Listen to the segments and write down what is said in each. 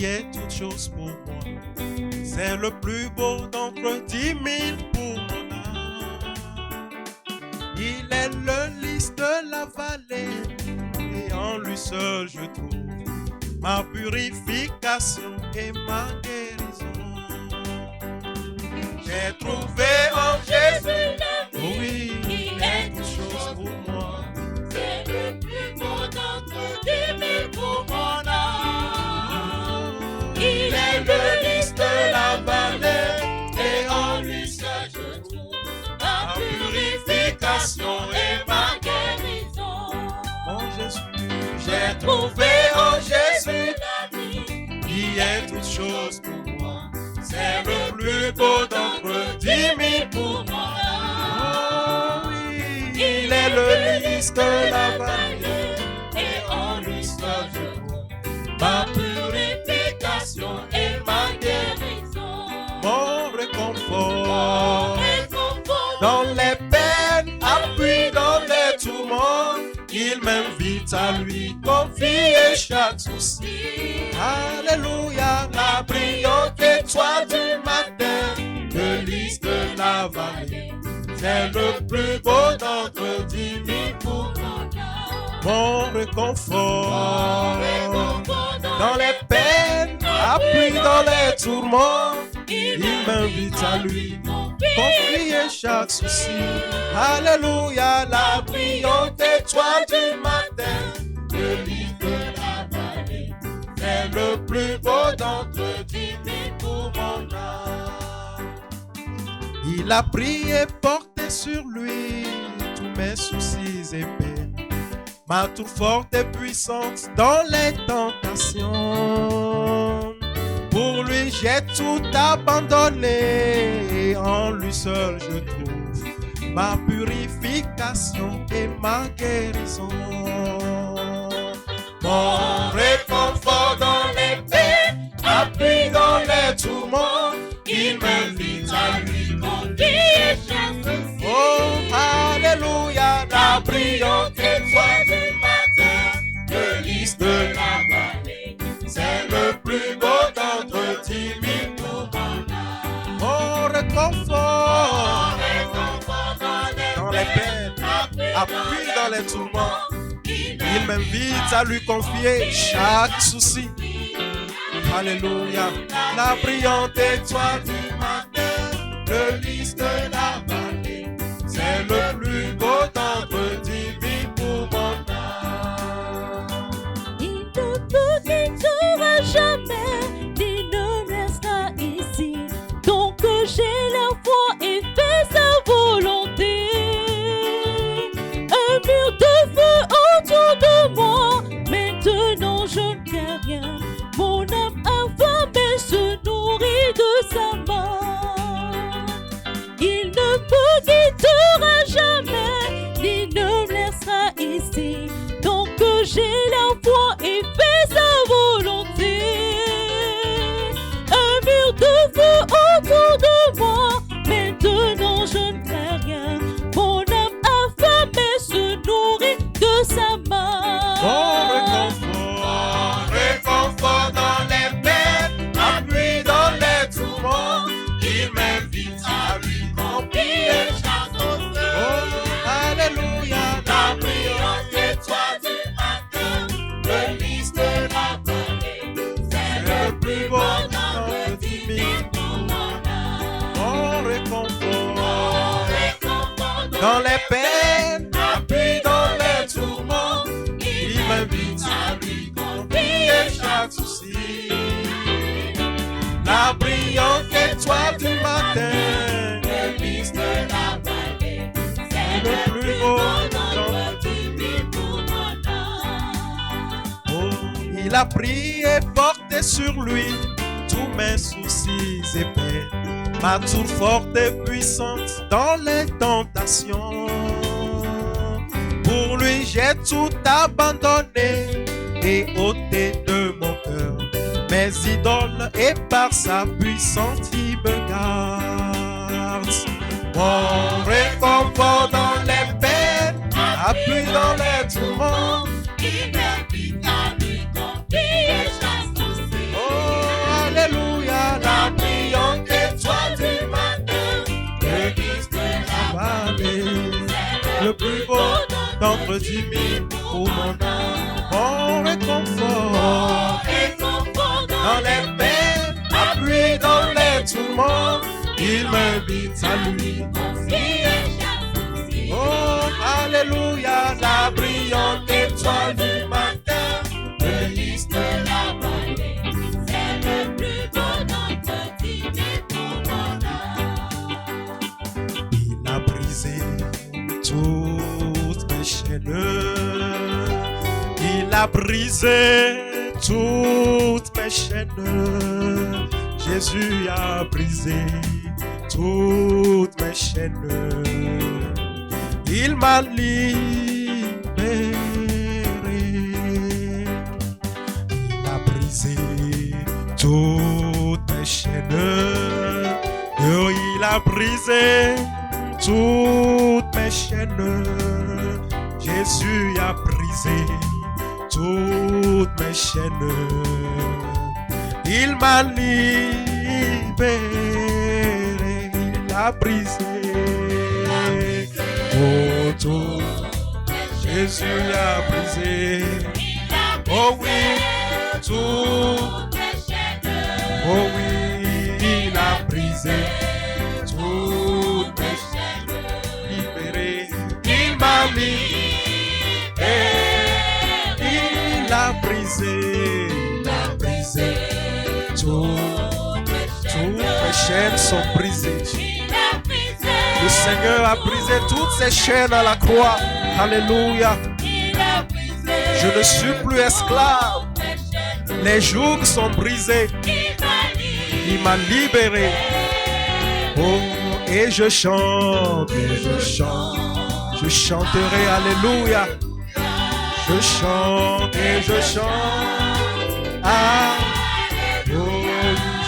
qui est toute chose pour moi. C'est le plus beau d'entre 10 000 pour mon âme. Il est le lys de la vallée, et en lui seul je trouve ma purification et ma guérison. J'ai trouvé en Jésus l'amour, oui, il est toute chose pour moi. C'est le plus beau d'entre 10 000 pour mon âme. Il est le lys de la vallée, et en lui seul je trouve ma purification et ma guérison. En Jésus, J'ai trouvé en Jésus l'ami, qui est toute chose pour moi. c'est le plus beau d'entre 10 000 pour mon âme. Oh oui, il est le lys de la vallée, Et en lui seul je trouve ma purification et ma guérison. mon réconfort. Réconfort Dans les peines, appui dans les tourments, il m'invite à lui confier chaque souci. Alléluia, la brillante étoile du matin, le lys de la vallée, c'est le plus beau d'entre 10 000 pour mon âme. mon réconfort. Réconfort Dans les peines, appui dans les tourments, il m'invite à lui confier chaque souci. Alléluia, la brillante étoile du matin, le lys de la vallée, c'est le plus beau d'entre 10 000 pour mon âme. Il a pris et porté sur lui tous mes soucis et peines, ma tour forte et puissante dans les tentations. Pour lui j'ai tout abandonné, et en lui seul je trouve ma purification et ma guérison. Mon réconfort dans les peines, appui dans les tourments, il m'invite à lui confier chaque souci. Oh, alléluia, la brillante étoile du matin, le lys de la vallée, c'est le plus beau d'entre 10 000 pour mon âme. Mon réconfort dans les peines, appui dans les tourments, il m'invite à lui confier chaque souci. Alléluia, la brillante étoile du matin, le lys de la vallée, c'est le plus beau d'entre 10 000 pour mon âme. Il ne te quittera jamais, il ne restera ici. Donc j'ai la foi et fais sa volonté. Un mur de feu autour de moi, maintenant je ne crains rien. Mon âme affamée se nourrit de sa main. Il ne me quittera jamais, il ne me laissera ici. Donc j'ai la foi et fais sa volonté. Un mur de feu autour de moi, maintenant je ne crains rien. Mon âme affamée se nourrit de sa main. Mon réconfort dans les peines, appui dans les tourments, il m'invite à lui confier chaque souci. Oh, alléluia, la brillante étoile du matin, le lys de la vallée, c'est le plus beau d'entre 10 000 pour mon âme. Mon réconfort dans les peines, appui dans les tourments, il m'invite à lui confier chaque souci. La brillante étoile du matin, le lys de la vallée, c'est le plus beau d'entre 10 000 pour mon âme. Oh, il a pris et porté sur lui tous mes soucis et peines, ma tour forte et puissante dans les tentations. Pour lui j'ai tout abandonné et ôté de mon cœur mes idoles, et par sa puissance il me garde. Mon réconfort dans les peines, appui dans les tourments, il m'invite à lui confier chaque souci. Oh, Tendre diminuer pour mon âme. Mon réconfort dans les peines, appui dans les tourments. Il m'invite à lui. Oh, alléluia, la brillante étoile du matin, le lys de la vallée, c'est le plus beau entretien pour mon âme. Il a brisé toutes mes chaînes, il a brisé toutes mes chaînes, Jésus a brisé toutes mes chaînes. Il m'a libéré, il a brisé toutes mes chaînes, oh, il a brisé toutes mes chaînes, Jésus a brisé toutes mes chaînes, il m'a libéré, il a brisé. Oh, tout, Jésus a brisé. Oh oui, tout. Oh oui, il a brisé toutes mes chaînes. Libéré, il m'a libéré. Il a brisé toutes mes chaînes sont brisées. Le Seigneur a brisé toutes ces chaînes à la croix. Alléluia. Je ne suis plus esclave. Les jougs sont brisés. Il m'a libéré. Oh, et je chante, Je chanterai, alléluia. Je chante et je chante. Ah, oh,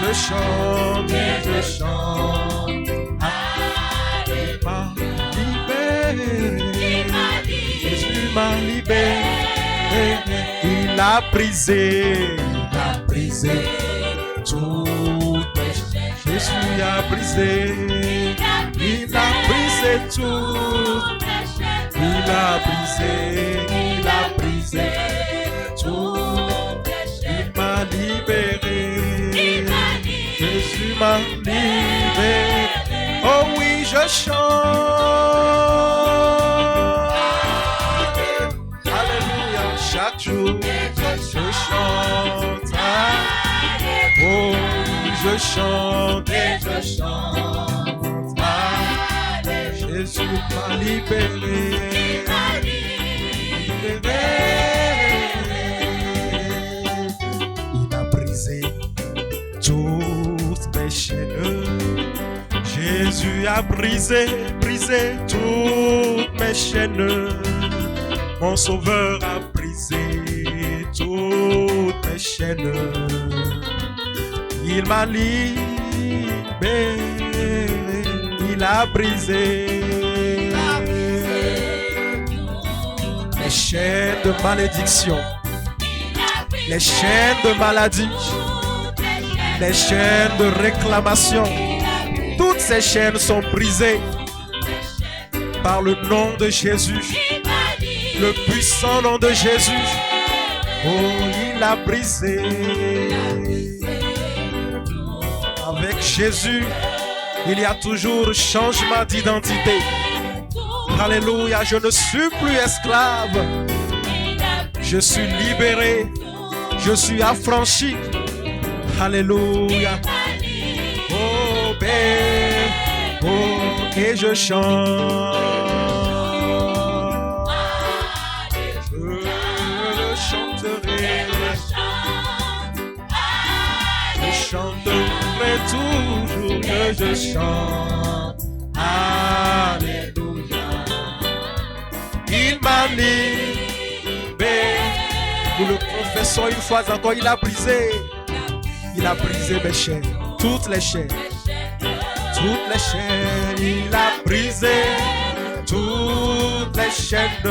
je chante et je chante. Jésus m'a libéré, il a brisé toutes mes chaînes. Jésus a brisé, il a brisé toutes mes chaînes. Il a brisé toutes mes chaînes. Il m'a libéré, Jésus m'a libéré. Oh oui, je chante. Alléluia, chaque jour, je chante. Oh, je chante et je chante. Jésus m'a libéré. Il a brisé toutes mes chaînes. Jésus a brisé toutes mes chaînes. Mon Sauveur a brisé toutes mes chaînes. Il m'a libéré, il a brisé les chaînes de malédiction, les chaînes de maladie, les chaînes de réclamation. Toutes ces chaînes sont brisées par le nom de Jésus, le puissant nom de Jésus. Oh, il a brisé. Avec Jésus, il y a toujours changement d'identité. Alléluia, je ne suis plus esclave. Je suis libéré. Je suis affranchi. Alléluia. Oh, ben, oh, et je chante. Je chanterai. Je chanterai toujours que je chante. Alléluia. Il m'a libéré. Nous le confessons une fois encore. Il a brisé mes chaînes. Toutes les chaînes. Toutes les chaînes. Il a brisé toutes les chaînes.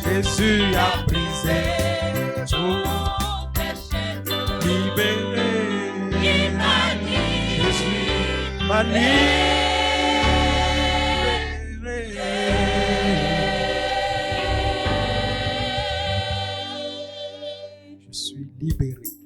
Jésus a brisé toutes les chaînes. Libéré. Jésus m'a libéré. Je suis libéré.